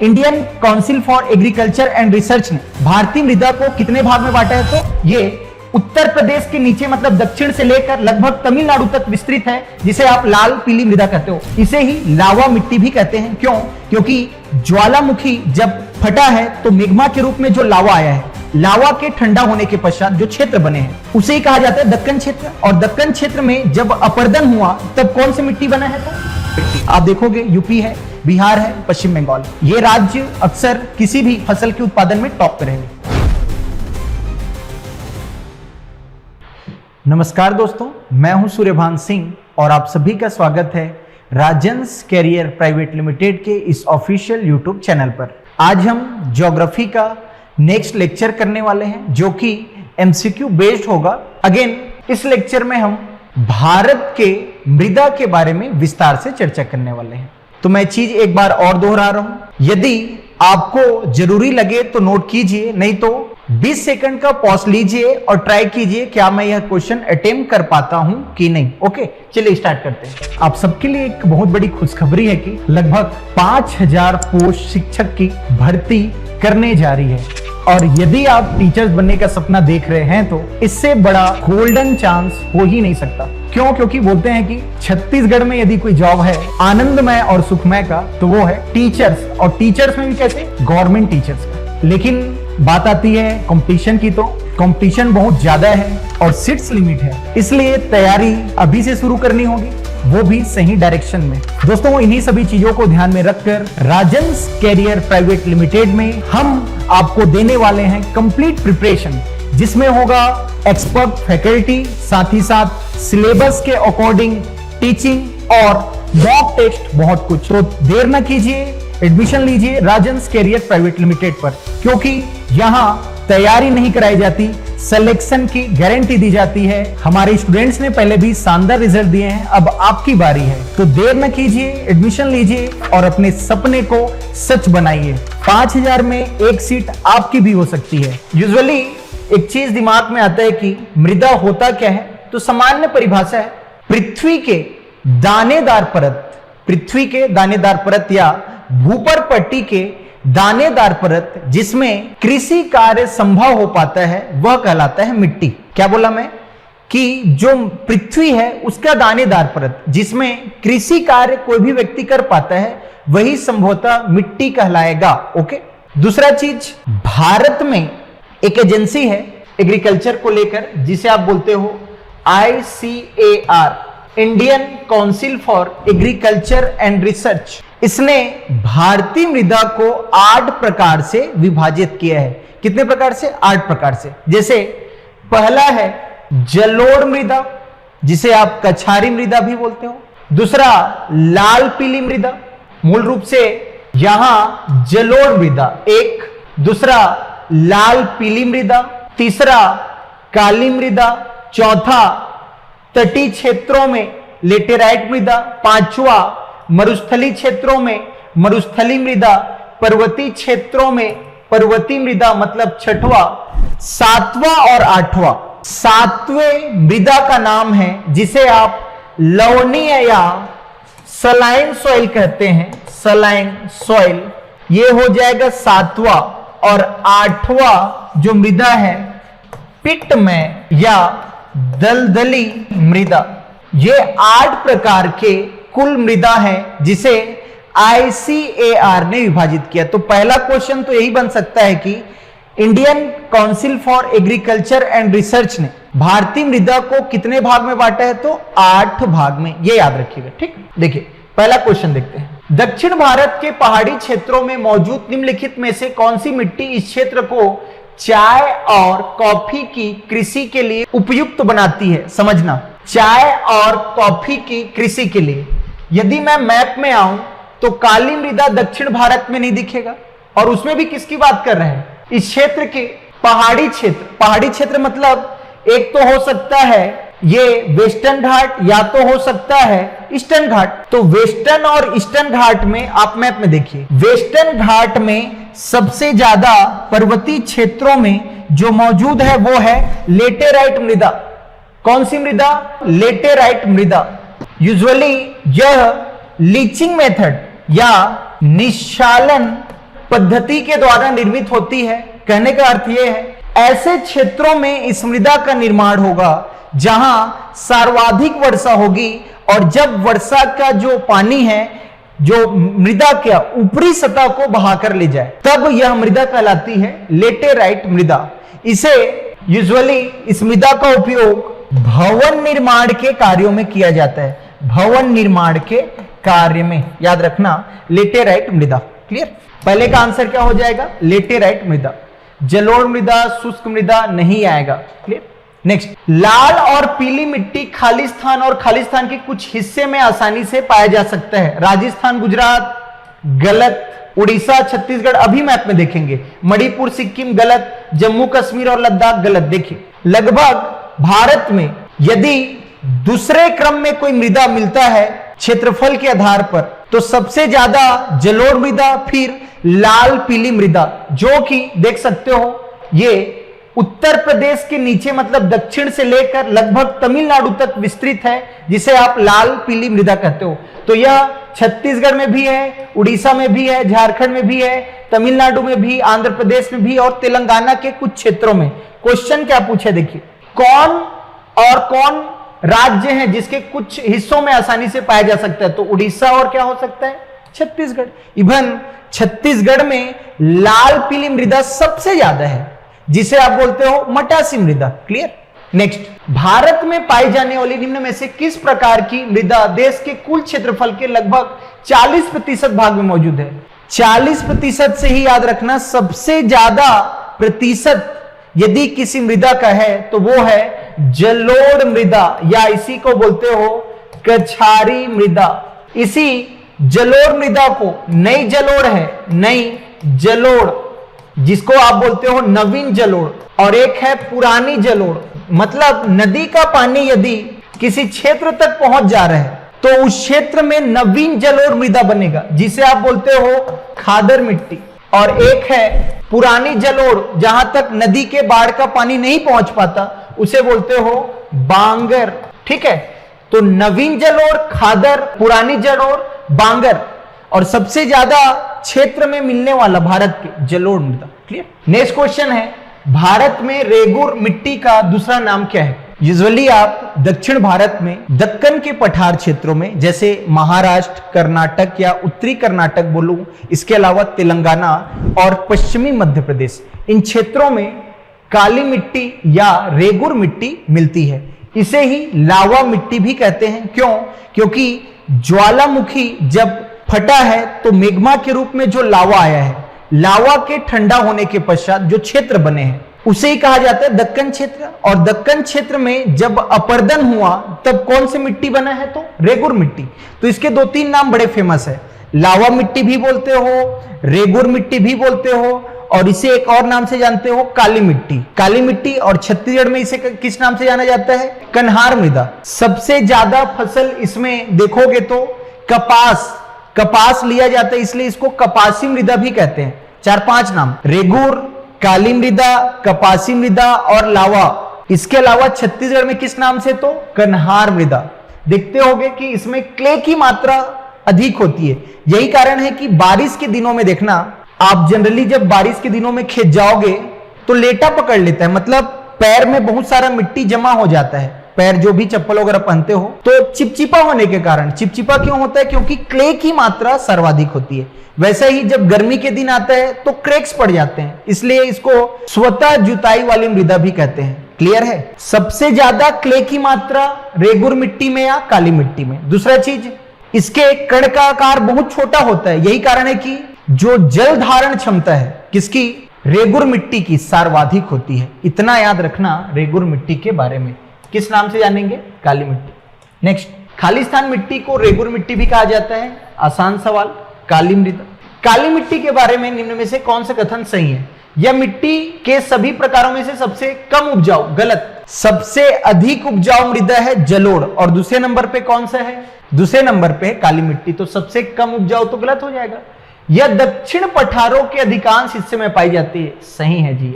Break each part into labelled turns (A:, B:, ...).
A: Indian council for agriculture and research ने भारतीय मृदा को कितने भाग में बांटा है? तो ये उत्तर प्रदेश के नीचे मतलब दक्षिण से लेकर लगभग तमिलनाडु तक विस्तृत है, जिसे आप लाल पीली मृदा कहते हो। इसे ही लावा मिट्टी भी कहते हैं। क्यों? क्योंकि ज्वालामुखी जब फटा है तो मैग्मा के रूप में जो लावा आया है, लावा के ठंडा होने के पश्चात जो क्षेत्र बने हैं उसे ही कहा जाता है दक्कन क्षेत्र। और दक्कन क्षेत्र में जब अपरदन हुआ तब कौन सी मिट्टी बना है? तो आप देखोगे यूपी है, बिहार है, पश्चिम बंगाल, ये राज्य अक्सर किसी भी फसल के उत्पादन में टॉप पे रहेंगे। नमस्कार दोस्तों, मैं हूं सूर्यभान सिंह और आप सभी का स्वागत है राजंस कैरियर प्राइवेट लिमिटेड के इस ऑफिशियल यूट्यूब चैनल पर। आज हम ज्योग्राफी का नेक्स्ट लेक्चर करने वाले हैं जो कि एमसीक्यू बेस्ड होगा। अगेन इस लेक्चर में हम भारत के मृदा के बारे में विस्तार से चर्चा करने वाले हैं। तो मैं चीज एक बार और दोहरा रहा हूं, यदि आपको जरूरी लगे तो नोट कीजिए, नहीं तो 20 सेकंड का पॉज लीजिए और ट्राई कीजिए क्या मैं यह क्वेश्चन अटेम्प्ट कर पाता हूं कि नहीं। ओके, चलिए स्टार्ट करते हैं। आप सबके लिए एक बहुत बड़ी खुशखबरी है कि लगभग 5000 पोस्ट शिक्षक की भर्ती करने जा रही है। और यदि आप टीचर्स बनने का सपना देख रहे हैं तो इससे बड़ा गोल्डन चांस हो ही नहीं सकता। क्यों? क्योंकि बोलते हैं कि छत्तीसगढ़ में यदि कोई जॉब है आनंदमय और सुखमय का तो वो है टीचर्स। और टीचर्स में भी कैसे? गवर्नमेंट टीचर्स का। लेकिन बात आती है कंपटीशन की, तो कंपटीशन बहुत ज्यादा है और सीट्स लिमिट है, इसलिए तैयारी अभी से शुरू करनी होगी, वो भी सही डायरेक्शन में। दोस्तों, इन्हीं सभी चीजों को ध्यान में रखकर राजंस कैरियर प्राइवेट लिमिटेड में हम आपको देने वाले हैं कंप्लीट प्रिपरेशन, जिसमें होगा एक्सपर्ट फैकल्टी, साथ ही साथ सिलेबस के अकॉर्डिंग टीचिंग और मॉक टेस्ट, बहुत कुछ। तो देर न कीजिए, एडमिशन लीजिए राजंस कैरियर प्राइवेट लिमिटेड पर, क्योंकि यहां तैयारी नहीं कराई जाती, सिलेक्शन की गारंटी दी जाती है। हमारे स्टूडेंट्स ने पहले भी शानदार रिजल्ट दिए हैं, अब आपकी बारी है। तो देर न कीजिए, एडमिशन लीजिए और अपने सपने को सच बनाइए। 5000 में एक सीट आपकी भी हो सकती है। यूजुअली एक चीज दिमाग में आता है कि मृदा होता क्या है, तो सामान्य परिभाषा है पृथ्वी के दानेदार परत, पृथ्वी के दानेदार परत या भूपर पट्टी के दानेदार परत जिसमें कृषि कार्य संभव हो पाता है, वह कहलाता है मिट्टी। क्या बोला मैं? कि जो पृथ्वी है उसका दानेदार परत जिसमें कृषि कार्य कोई भी व्यक्ति कर पाता है, वही संभवतः मिट्टी कहलाएगा। ओके। दूसरा चीज, भारत में एक एजेंसी है एग्रीकल्चर को लेकर जिसे आप बोलते हो ICAR, Indian council for agriculture and research. इसने भारतीय मृदा को 8 प्रकार से विभाजित किया है। कितने प्रकार से? 8 प्रकार से। जैसे पहला है जलोढ़ मृदा, जिसे आप कछारी मृदा भी बोलते हो। दूसरा लाल पीली मृदा, मूल रूप से यहां जलोढ़ मृदा एक। दूसरा लाल पीली मृदा। तीसरा काली मृदा। चौथा तटीय क्षेत्रों में लेटेराइट मृदा। पांचवा मरुस्थली क्षेत्रों में मरुस्थली मृदा। पर्वतीय क्षेत्रों में पर्वतीय मृदा मतलब छठवा। सातवां और आठवां, सातवें मृदा का नाम है जिसे आप लवणीय या सलाइन सॉइल कहते हैं, सलाइन सॉइल। ये हो जाएगा सातवां। और आठवां जो मृदा है पिटमय या दलदली मृदा। ये 8 प्रकार के कुल मृदा है जिसे ICAR ने विभाजित किया। तो पहला क्वेश्चन तो यही बन सकता है कि Indian council for agriculture and research ने भारतीय मृदा को कितने भाग में बांटा है? तो 8 भाग में। ये याद रखिएगा, ठीक। देखिए पहला क्वेश्चन देखते हैं। दक्षिण भारत के पहाड़ी क्षेत्रों में मौजूद निम्नलिखित में से कौन सी मिट्टी इस क्षेत्र को चाय और कॉफी की कृषि के लिए उपयुक्त बनाती है? समझना, चाय और कॉफी की कृषि के लिए। यदि मैं मैप में आऊं तो काली मृदा दक्षिण भारत में नहीं दिखेगा। और उसमें भी किसकी बात कर रहे हैं? इस क्षेत्र के पहाड़ी क्षेत्र। पहाड़ी क्षेत्र मतलब एक तो हो सकता है ये वेस्टर्न घाट या तो हो सकता है ईस्टर्न घाट। तो वेस्टर्न और ईस्टर्न घाट में आप मैप में देखिए, वेस्टर्न घाट में सबसे ज्यादा पर्वतीय क्षेत्रों में जो मौजूद है वो है लेटेराइट मृदा। कौन सी मृदा? लेटेराइट मृदा। यूजुअली यह लीचिंग मेथड या निशालन पद्धति के द्वारा निर्मित होती है। कहने का अर्थ यह है ऐसे क्षेत्रों में इस मृदा का निर्माण होगा जहां सर्वाधिक वर्षा होगी और जब वर्षा का जो पानी है जो मृदा के ऊपरी सतह को बहाकर ले जाए तब यह मृदा कहलाती है लेटेराइट मृदा। इसे यूजुअली इस मृदा का उपयोग भवन निर्माण के कार्यों में किया जाता है। भवन निर्माण के कार्य में याद रखना लेटेराइट मृदा। क्लियर? पहले का आंसर क्या हो जाएगा? लेटेराइट मृदा। जलोढ़ मृदा, शुष्क मृदा नहीं आएगा। क्लियर? नेक्स्ट, लाल और पीली मिट्टी खालिस्तान और खालिस्तान के कुछ हिस्से में आसानी से पाया जा सकता है। राजस्थान, गुजरात गलत, उड़ीसा, छत्तीसगढ़ अभी मैप में देखेंगे, मणिपुर, सिक्किम गलत, जम्मू कश्मीर और लद्दाख गलत। देखिए लगभग भारत में यदि दूसरे क्रम में कोई मृदा मिलता है क्षेत्रफल के आधार पर तो सबसे ज्यादा जलोढ़ मृदा, फिर लाल पीली मृदा, जो कि देख सकते हो ये उत्तर प्रदेश के नीचे मतलब दक्षिण से लेकर लगभग तमिलनाडु तक विस्तृत है, जिसे आप लाल पीली मृदा कहते हो। तो यह छत्तीसगढ़ में भी है, उड़ीसा में भी है, झारखंड में भी है, तमिलनाडु में भी, आंध्र प्रदेश में भी और तेलंगाना के कुछ क्षेत्रों में। क्वेश्चन क्या पूछे देखिए, कौन राज्य हैं जिसके कुछ हिस्सों में आसानी से पाया जा सकता है? तो उड़ीसा और क्या हो सकता है? छत्तीसगढ़। इवन छत्तीसगढ़ में लाल पीली मृदा सबसे ज्यादा है, जिसे आप बोलते हो मटासी मृदा। क्लियर? नेक्स्ट, भारत में पाई जाने वाली निम्न में से किस प्रकार की मृदा देश के कुल क्षेत्रफल के लगभग 40% भाग में मौजूद है? 40% से ही याद रखना, सबसे ज्यादा प्रतिशत यदि किसी मृदा का है तो वो है जलोढ़ मृदा, या इसी को बोलते हो कछारी मृदा। इसी जलोढ़ मृदा को नई जलोढ़ है, नई जलोढ़, जिसको आप बोलते हो नवीन जलोढ़, और एक है पुरानी जलोढ़। मतलब नदी का पानी यदि किसी क्षेत्र तक पहुंच जा रहा है तो उस क्षेत्र में नवीन जलोढ़ मृदा बनेगा, जिसे आप बोलते हो खादर मिट्टी। और एक है पुरानी जलोढ़, जहां तक नदी के बाढ़ का पानी नहीं पहुंच पाता, उसे बोलते हो बांगर। ठीक है, तो नवीन जलोढ़, खादर, पुरानी जलोढ़, बांगर, और सबसे ज्यादा क्षेत्र में मिलने वाला भारत के जलोढ़ मृदा। क्लियर? नेक्स्ट क्वेश्चन है, भारत में रेगुर मिट्टी का दूसरा नाम क्या है? यूजुअली आप दक्षिण भारत में दक्कन के पठार क्षेत्रों में, जैसे महाराष्ट्र, कर्नाटक या उत्तरी कर्नाटक बोलूं, इसके अलावा तेलंगाना और पश्चिमी मध्य प्रदेश, इन क्षेत्रों में काली मिट्टी या रेगुर मिट्टी मिलती है। इसे ही लावा मिट्टी भी कहते हैं। क्यों? क्योंकि ज्वालामुखी जब फटा है तो मेग्मा के रूप में जो लावा आया है, लावा के ठंडा होने के पश्चात जो क्षेत्र बने हैं उसे ही कहा जाता है दक्कन क्षेत्र। और दक्कन क्षेत्र में जब अपर्दन हुआ तब कौन सी मिट्टी बना है? तो रेगुर मिट्टी। तो इसके 2-3 नाम बड़े फेमस है, लावा मिट्टी भी बोलते हो, रेगुर मिट्टी भी बोलते हो, और इसे एक और नाम से जानते हो काली मिट्टी। काली मिट्टी, और छत्तीसगढ़ में इसे किस नाम से जाना जाता है? कन्हार मृदा। सबसे ज्यादा फसल इसमें देखोगे तो कपास लिया जाता है, इसलिए इसको कपासी मृदा भी कहते हैं। 4-5 नाम, रेगुर, काली मृदा, कपासी मृदा और लावा। इसके अलावा छत्तीसगढ़ में किस नाम से? तो कन्हार मृदा। देखते होंगे कि इसमें क्ले की मात्रा अधिक होती है। यही कारण है कि बारिश के दिनों में देखना, आप जनरली जब बारिश के दिनों में खेत जाओगे तो लेटा पकड़ लेता है, मतलब पैर में बहुत सारा मिट्टी जमा हो जाता है। पैर जो भी चप्पल वगैरह पहनते हो तो चिपचिपा होने के कारण, चिपचिपा क्यों होता है? क्योंकि क्ले की मात्रा सर्वाधिक होती है। वैसे ही जब गर्मी के दिन आता है तो क्रैक्स पड़ जाते हैं, इसलिए इसको स्वतः जुताई वाली मृदा भी कहते हैं। क्लियर है? सबसे ज्यादा क्ले की मात्रा रेगुर मिट्टी में या काली मिट्टी में। दूसरा चीज, इसके कण का आकार बहुत छोटा होता है। यही कारण है कि जो जल धारण क्षमता है किसकी? रेगुर मिट्टी की सर्वाधिक होती है। इतना याद रखना रेगुर मिट्टी के बारे में। किस नाम से जानेंगे? काली मिट्टी। नेक्स्ट, खालिस्तान मिट्टी को रेगुर मिट्टी भी कहा जाता है। आसान सवाल, काली मृदा। काली मिट्टी के बारे में निम्न में से कौन सा कथन सही है? यह मिट्टी के सभी प्रकारों में से सबसे कम उपजाऊ। गलत। सबसे अधिक उपजाऊ मृदा है जलोढ़, और दूसरे नंबर पे कौन सा है? दूसरे नंबर पे काली मिट्टी। तो सबसे कम उपजाऊ तो गलत हो जाएगा। यह दक्षिण पठारों के अधिकांश हिस्से में पाई जाती है। सही है जी।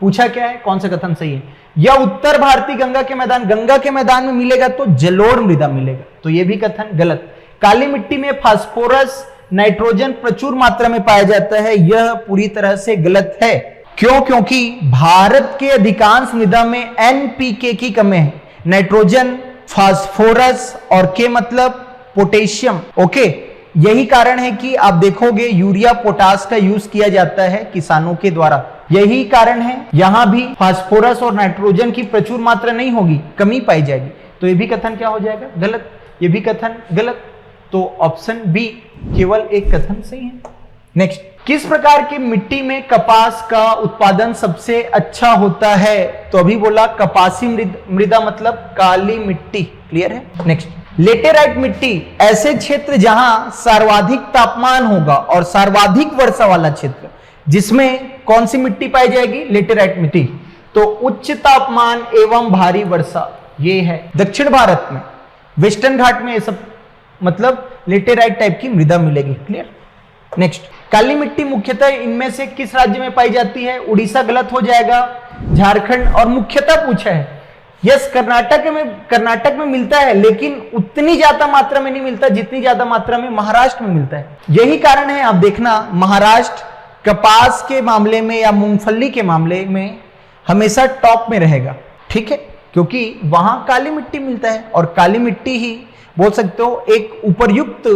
A: पूछा क्या है, कौन सा कथन सही है? यह उत्तर भारतीय गंगा के मैदान में मिलेगा तो जलोढ़ मृदा मिलेगा। तो यह भी कथन गलत। काली मिट्टी में फास्फोरस, नाइट्रोजन प्रचुर मात्रा में पाया जाता है, यह पूरी तरह से गलत है। क्यों? क्योंकि भारत के अधिकांश मृदा में एनपीके की कमी है। नाइट्रोजन, फास्फोरस और के मतलब पोटेशियम। ओके, यही कारण है कि आप देखोगे यूरिया, पोटास का यूज किया जाता है किसानों के द्वारा। यही कारण है यहां भी फास्फोरस और नाइट्रोजन की प्रचुर मात्रा नहीं होगी, कमी पाई जाएगी। तो ये भी कथन क्या हो जाएगा? गलत। ये भी कथन गलत। तो ऑप्शन बी केवल एक कथन सही है। नेक्स्ट, किस प्रकार की मिट्टी में कपास का उत्पादन सबसे अच्छा होता है? तो अभी बोला कपासी मृदा मतलब काली मिट्टी। क्लियर है? नेक्स्ट, लेटेराइट मिट्टी ऐसे क्षेत्र जहां सर्वाधिक तापमान होगा और सर्वाधिक वर्षा वाला क्षेत्र, जिसमें कौन सी मिट्टी पाई जाएगी? लेटेराइट मिट्टी। तो उच्च तापमान एवं भारी वर्षा, ये है दक्षिण भारत में, वेस्टर्न घाट में ये सब मतलब लेटेराइट टाइप की मृदा मिलेगी। क्लियर? नेक्स्ट, काली मिट्टी मुख्यतः इनमें से किस राज्य में पाई जाती है? उड़ीसा गलत हो जाएगा, झारखंड और मुख्यतः पूछा है। यस, कर्नाटक में मिलता है, लेकिन उतनी ज्यादा मात्रा में नहीं मिलता जितनी ज्यादा मात्रा में महाराष्ट्र में मिलता है। यही कारण है, आप देखना महाराष्ट्र कपास के मामले में या मूंगफली के मामले में हमेशा टॉप में रहेगा। ठीक है, क्योंकि वहां काली मिट्टी मिलता है और काली मिट्टी ही बोल सकते हो एक उपयुक्त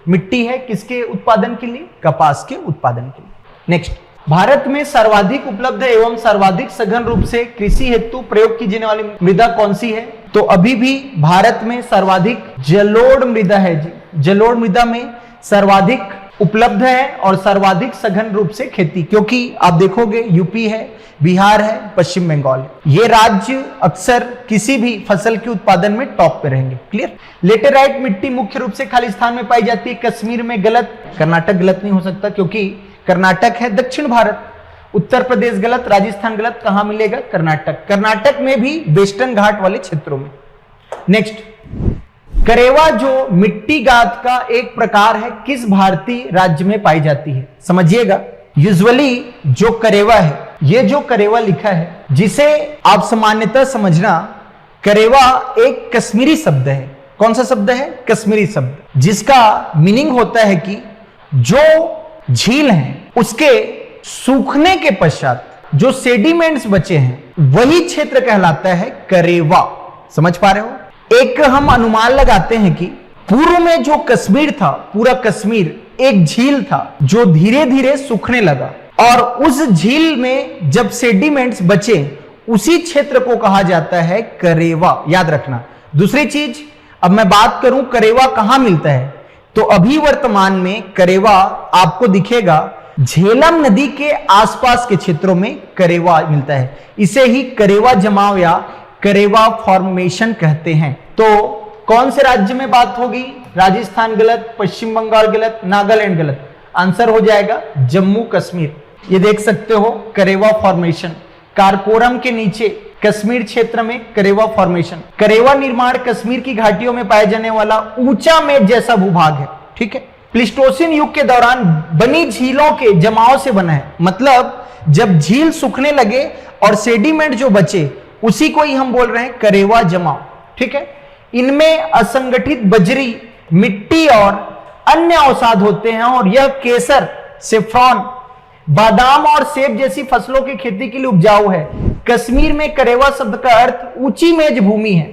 A: मिट्टी है किसके उत्पादन के लिए? कपास के उत्पादन के लिए। नेक्स्ट, भारत में सर्वाधिक उपलब्ध एवं सर्वाधिक सघन रूप से कृषि हेतु प्रयोग की जाने वाली मृदा कौन सी है? तो अभी भी भारत में सर्वाधिक जलोढ़ मृदा है जी। जलोढ़ मृदा में सर्वाधिक उपलब्ध है और सर्वाधिक सघन रूप से खेती, क्योंकि आप देखोगे यूपी है, बिहार है, पश्चिम बंगाल है, ये राज्य अक्सर किसी भी फसल के उत्पादन में टॉप पे रहेंगे। क्लियर? लेटेराइट मिट्टी मुख्य रूप से खाली स्थान में पाई जाती है, कश्मीर में गलत, कर्नाटक गलत नहीं हो सकता क्योंकि कर्नाटक है दक्षिण भारत, उत्तर प्रदेश गलत, राजस्थान गलत, कहां मिलेगा? कर्नाटक। कर्नाटक में भी वेस्टर्न घाट वाले क्षेत्रों में। नेक्स्ट, करेवा जो मिट्टी गाद का एक प्रकार है किस भारतीय राज्य में पाई जाती है? समझिएगा, यूजुअली जो करेवा है, ये जो करेवा लिखा है, जिसे आप सामान्यतः समझना, करेवा एक कश्मीरी शब्द है। कौन सा शब्द है? कश्मीरी शब्द, जिसका मीनिंग होता है कि जो झील है उसके सूखने के पश्चात जो सेडिमेंट्स बचे हैं वही क्षेत्र कहलाता है करेवा। समझ पा रहे हो? एक हम अनुमान लगाते हैं कि पूर्व में जो कश्मीर था, पूरा कश्मीर एक झील था जो धीरे धीरे सूखने लगा और उस झील में जब सेडिमेंट्स बचे उसी क्षेत्र को कहा जाता है करेवा। याद रखना। दूसरी चीज, अब मैं बात करूं करेवा कहां मिलता है, तो अभी वर्तमान में करेवा आपको दिखेगा झेलम नदी के आसपास के क्षेत्रों में करेवा मिलता है। इसे ही करेवा जमाव या करेवा फॉर्मेशन कहते हैं। तो कौन से राज्य में बात होगी? राजस्थान गलत, पश्चिम बंगाल गलत, नागालैंड गलत। आंसर हो जाएगा जम्मू कश्मीर। ये देख सकते हो करेवा फॉर्मेशन, कारकोरम के नीचे कश्मीर क्षेत्र में करेवा फॉर्मेशन। करेवा निर्माण कश्मीर की घाटियों में पाए जाने वाला ऊंचा मेज जैसा भूभाग है। ठीक है, प्लीस्टोसिन युग के दौरान बनी झीलों के जमाव से बना है। मतलब जब झील सूखने लगे और सेडिमेंट जो बचे उसी को ही हम बोल रहे हैं करेवा जमाव। ठीक है, इनमें असंगठित बजरी, मिट्टी और अन्य अवसाद होते हैं और यह केसर, सेफ्रॉन, बादाम और सेब जैसी फसलों की खेती के लिए उपजाऊ है। कश्मीर में करेवा शब्द का अर्थ ऊंची मेज भूमि है।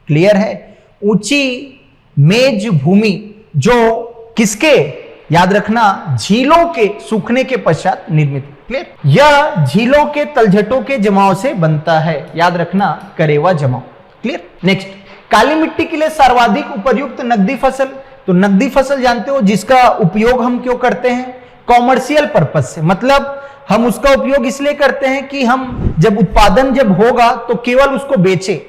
A: क्लियर है? ऊंची मेज भूमि जो किसके? याद रखना, झीलों के सूखने के पश्चात निर्मित। क्लियर? यह झीलों के तलछटों के जमाव से बनता है। याद रखना, करेवा जमाव। क्लियर? नेक्स्ट, काली मिट्टी के लिए सर्वाधिक उपयुक्त नकदी फसल। तो नकदी फसल जानते हो जिसका उपयोग हम क्यों करते हैं? कॉमर्शियल पर्पस से। मतलब हम उसका उपयोग इसलिए करते हैं कि हम जब उत्पादन जब होगा तो केवल उसको बेचे।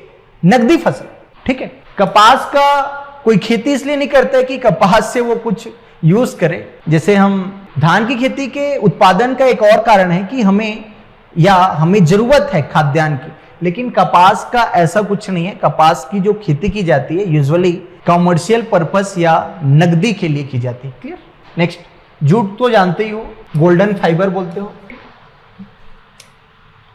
A: नकदी फसल। ठीक है, कपास का कोई खेती इसलिए नहीं करता है कि कपास से वो कुछ यूज करे। जैसे हम धान की खेती के उत्पादन का एक और कारण है कि हमें जरूरत है खाद्यान्न की, लेकिन कपास का ऐसा कुछ नहीं है। कपास की जो खेती की जाती है यूजुअली कॉमर्शियल पर्पस या नकदी के लिए की जाती है। क्लियर? नेक्स्ट, जूट तो जानते ही हो, गोल्डन फाइबर बोलते हो।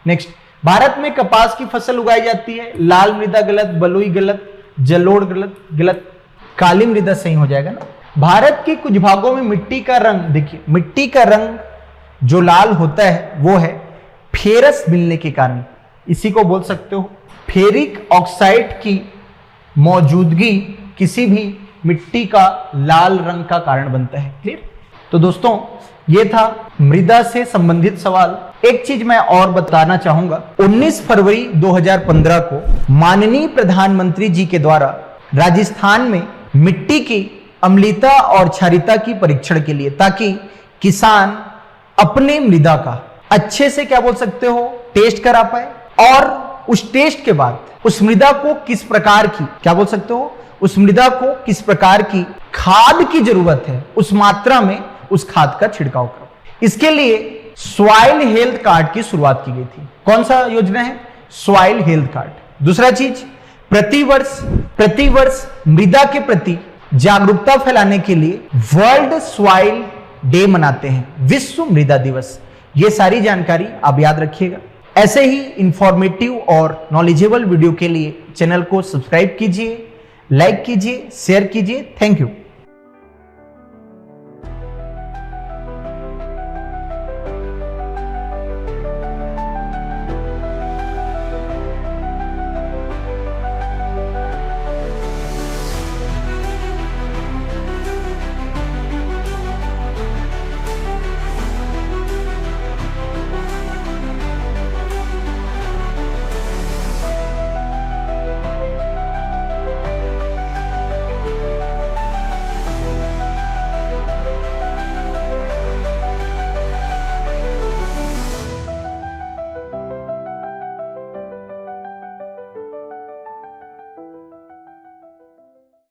A: नेक्स्ट, भारत में कपास की फसल उगाई जाती है। लाल मृदा गलत, बलुई गलत, जलोढ़ गलत, काली मृदा सही हो जाएगा ना। भारत के कुछ भागों में मिट्टी का रंग, देखिए मिट्टी का रंग जो लाल होता है वो है फेरस मिलने के कारण, इसी को बोल सकते हो फेरिक ऑक्साइड की मौजूदगी किसी भी मिट्टी का लाल रंग का कारण बनता है। क्लियर? तो दोस्तों ये था मृदा से संबंधित सवाल। एक चीज मैं और बताना चाहूंगा, 19 फरवरी 2015 को माननीय प्रधानमंत्री जी के द्वारा राजस्थान में मिट्टी की अम्लता और क्षारीयता की परीक्षण के लिए, ताकि किसान अपने मृदा का अच्छे से क्या बोल सकते हो टेस्ट करा पाए, और उस टेस्ट के बाद उस मृदा को किस प्रकार की क्या बोल सकते हो उस मृदा को किस प्रकार की खाद की जरूरत है उस मात्रा में उस खाद का छिड़काव करो। इसके लिए सॉइल हेल्थ कार्ड की शुरुआत की गई थी। कौन सा योजना है? Soil health card. दूसरा चीज, प्रतिवर्ष मृदा के प्रति जागरूकता फैलाने के लिए वर्ल्ड सॉइल डे मनाते हैं, विश्व मृदा दिवस। ये सारी जानकारी आप याद रखिएगा। ऐसे ही इंफॉर्मेटिव और नॉलेजेबल वीडियो के लिए चैनल को सब्सक्राइब कीजिए, लाइक कीजिए, शेयर कीजिए। Thank you.